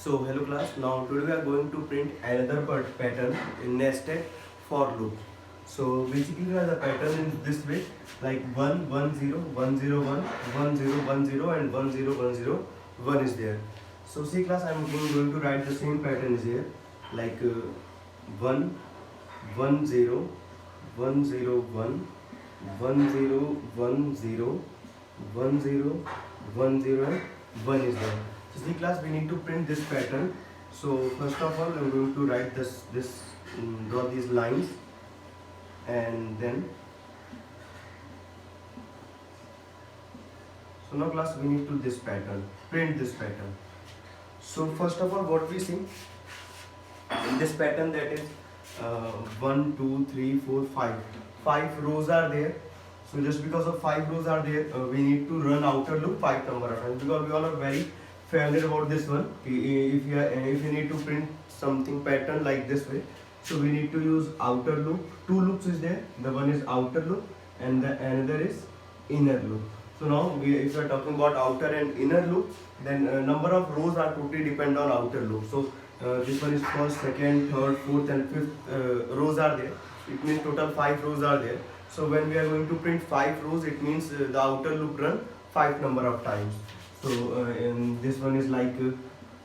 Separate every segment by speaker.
Speaker 1: So hello class, now today we are going to print another pattern in nested for loop. So basically the pattern is this way, like 1 1 0 1 0 1 1 0 1 0 and 1 0 1 0 1 is there. So see class, I am going to write the same pattern is here, like 1 1 0 1 0 1 1 0 1 0 1 0 1 0 and 1 is there. So see class, we need to print this pattern. So first of all, I'm going to write draw these lines, and then so now class, we need to print this pattern. So first of all, what we see in this pattern, that is 1 2 3 4 5 rows are there. So just because of 5 rows are there, we need to run outer loop 5 number of times, because we all are very familiar about this one. If you need to print something pattern like this way, so we need to use outer loop. Two loops is there. The one is outer loop and the another is inner loop. So now if we are talking about outer and inner loop, then number of rows are totally depend on outer loop. So this one is first, second, third, fourth and fifth rows are there. It means total 5 rows are there. So when we are going to print 5 rows, it means the outer loop run 5 number of times. So and this one is like a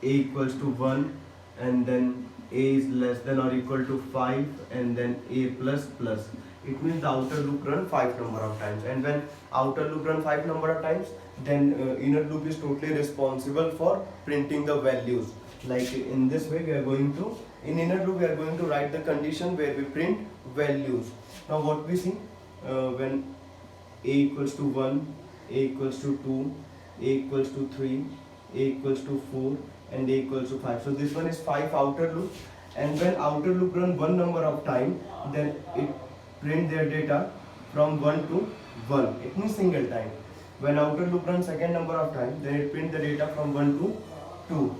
Speaker 1: equals to 1, and then a is less than or equal to 5, and then a plus plus. It means the outer loop run 5 number of times, and when outer loop run 5 number of times, then inner loop is totally responsible for printing the values. Like in this way, we are going to, in inner loop we are going to write the condition where we print values. Now what we see, when a equals to 1, a equals to 2, a equals to 3, a equals to 4 and a equals to 5. So this one is 5 outer loop, and when outer loop run 1 number of time, then it print their data from 1 to 1. It means single time. When outer loop run second number of time, then it print the data from 1 to 2.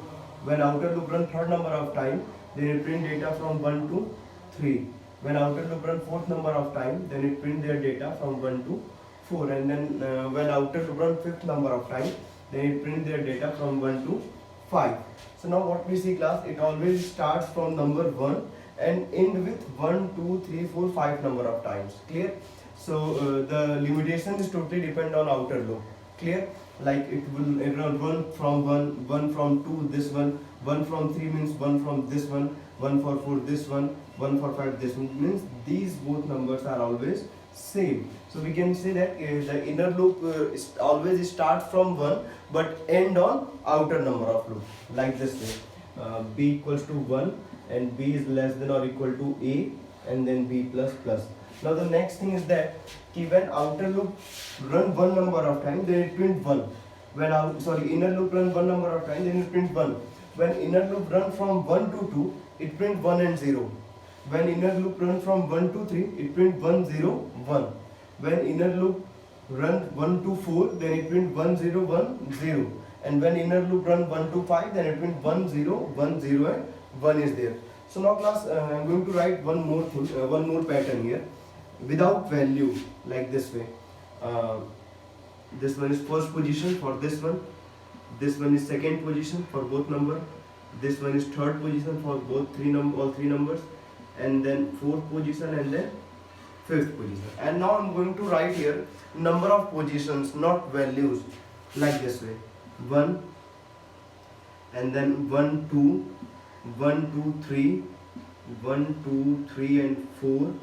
Speaker 1: When outer loop run third number of time, then it print data from 1 to 3. When outer loop run fourth number of time, then it print their data from 1 to 4. And then when outer loop run fifth number of time, then it print their data from 1 to 5. So now what we see class, it always starts from number 1 and end with 1 2 3 4 5 number of times. Clear? So the limitation is totally depend on outer loop. Clear? Like it will run 1 from 1, 1 from 2 this one, 1 from 3 means 1 from this one, 1 for 4 this one, 1 for 5 this one, means these both numbers are always same. So we can say that the inner loop always starts from 1 but end on outer number of loop, like this way. B equals to 1 and B is less than or equal to A, and then B plus plus. Now the next thing is that when outer loop run 1 number of time, then it print 1. When inner loop run 1 number of time, then it print 1. When inner loop run from 1 to 2, it print 1 and 0. When inner loop run from 1 to 3, it print 1 0 1. When inner loop run 1 to 4, then it print 1 0 1 0. And when inner loop run 1 to 5, then it print 1 0 1 0 and 1 is there. So now class, I am going to write one more pattern here without value, like this way. This one is first position for this one. This one is second position for both number. This one is third position for all three numbers, and then fourth position, and then fifth position. And now I'm going to write here number of positions, not values, like this way. 1, and then 1 2 1 2 3 1 2 3 and 4,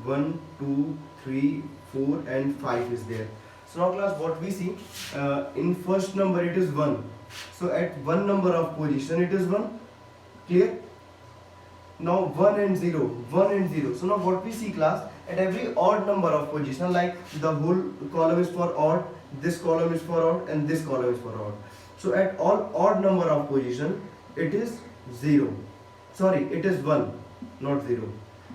Speaker 1: 1 2 3 4 and 5 is there. So now class, what we see, in first number it is 1. So at 1 number of position it is 1. Clear? Now 1 and 0, 1 and 0. So now what we see class, at every odd number of position, like the whole column is for odd, this column is for odd, and this column is for odd. So at all odd number of position, it is 0. Sorry, it is 1, not 0.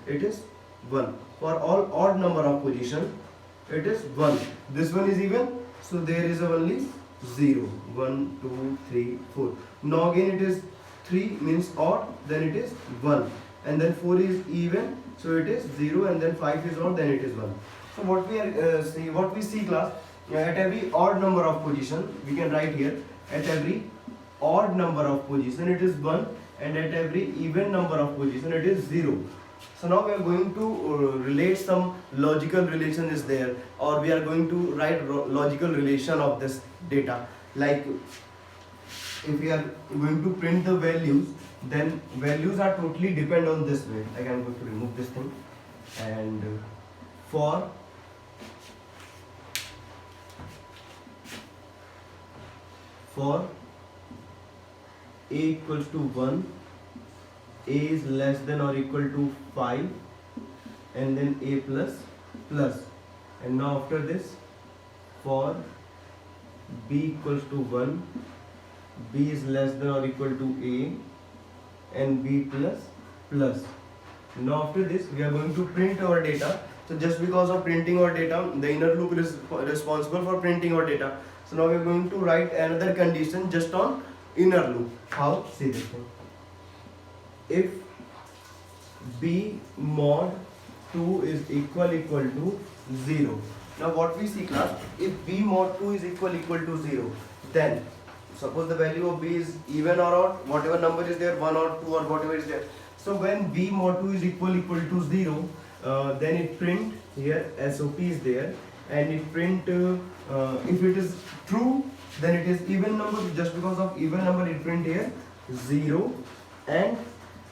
Speaker 1: It is 1. For all odd number of position, it is 1. This one is even, so there is only 0. 1 2 3 4. Now again it is 3 means odd, then it is 1, and then 4 is even, so it is 0, and then 5 is odd, then it is 1. So what we see class, at every odd number of position, we can write here, at every odd number of position it is 1, and at every even number of position it is 0. So now we are going to relate some logical relation is there, or we are going to write logical relation of this data. Like if we are going to print the values, then values are totally depend on this way. Like I am going to remove this thing, and for a equals to 1, a is less than or equal to 5, and then a plus plus. And now after this, for b equals to 1, b is less than or equal to a, and b plus plus. Now after this, we are going to print our data. So just because of printing our data, the inner loop is responsible for printing our data. So now we are going to write another condition just on inner loop. How? See this thing. If b mod 2 is equal to 0. Now what we see, class, if b mod 2 is equal to 0, then suppose the value of b is even or odd, whatever number is there, 1 or 2 or whatever is there. So when b mod 2 is equal to 0, then it print here SOP is there, and it print if it is true, then it is even number. Just because of even number, it print here 0 and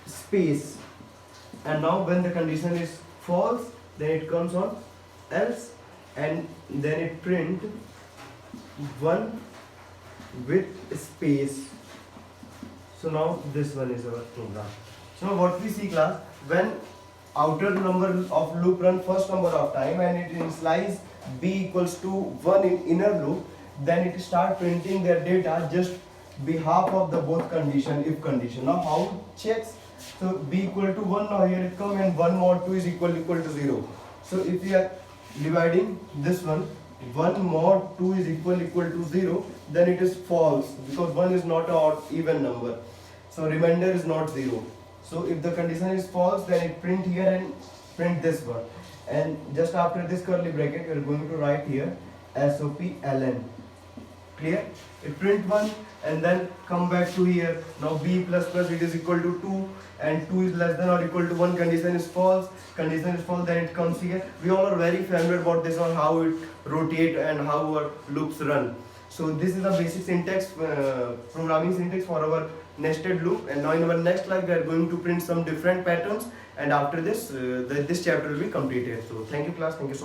Speaker 1: space. And now when the condition is false, then it comes on else, and then it print 1 with space. So now this one is our program. So now what we see, class, when outer number of loop run first number of time and it initialize b equals to 1 in inner loop, then it start printing their data just behalf of the both condition, if condition. Now how it checks? So b equal to 1, now here it come, and 1 mod 2 is equal to 0. So if we are dividing this one, 1 mod 2 is equal to 0, then it is false, because 1 is not an even number. So remainder is not 0. So if the condition is false, then it print here and print this one. And just after this curly bracket, we are going to write here SOP ln. Clear? It print 1 and then come back to here. Now b plus plus, it is equal to 2, and 2 is less than or equal to 1. Condition is false. Condition is false, then it comes here. We all are very familiar about this on how it rotate and how our loops run. So this is the basic syntax, programming syntax for our nested loop. And now in our next slide, we are going to print some different patterns. And after this, this chapter will be completed. So thank you, class. Thank you so much.